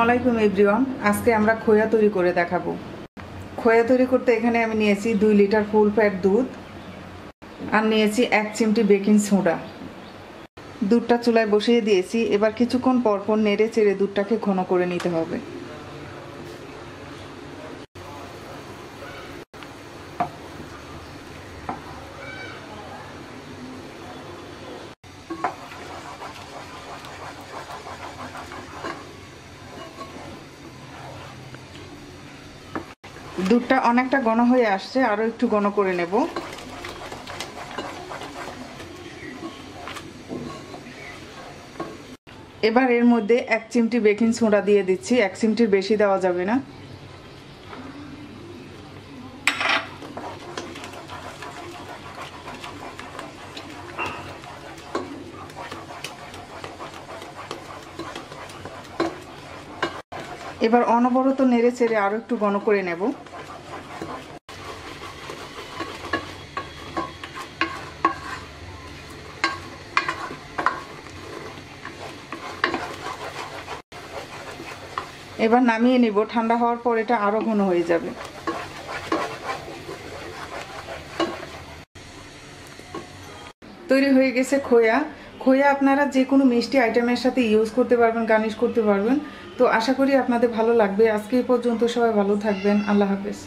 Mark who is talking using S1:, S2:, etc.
S1: আলাইকুম এভরিওয়ান। আজকে আমরা খোয়া তৈরি করে দেখাবো। খোয়া তৈরি করতে এখানে আমি নিয়েছি 2 লিটার ফুল ফ্যাট দুধ আর নিয়েছি 1 চিমটি বেকিং সোডা। দুধটা চুলায় বসিয়ে দিয়েছি। এবার কিছুক্ষণ পর পর নেড়ে চেড়ে দুধটাকে ঘন করে নিতে হবে। দুধটা অনেকটা ঘন হয়ে আসছে, আরও একটু ঘন করে নেব। এবার এর মধ্যে 1 চিমটি বেকিং সোডা দিয়ে দিচ্ছি। 1 চিমটির বেশি দেওয়া যাবে না। এবার অনবরত নেড়ে চেড়ে আরও একটু ঘন করে নেব। এবার নামিয়ে নিব। ঠান্ডা হওয়ার পর এটা আরও ঘন হয়ে যাবে। তৈরি হয়ে গেছে খোয়া। খোয়া আপনারা যে কোনো মিষ্টি আইটেমের সাথে ইউজ করতে পারবেন, গার্নিশ করতে পারবেন। তো আশা করি আপনাদের ভালো লাগবে। আজকে এই পর্যন্ত, সবাই ভালো থাকবেন। আল্লাহ হাফেজ।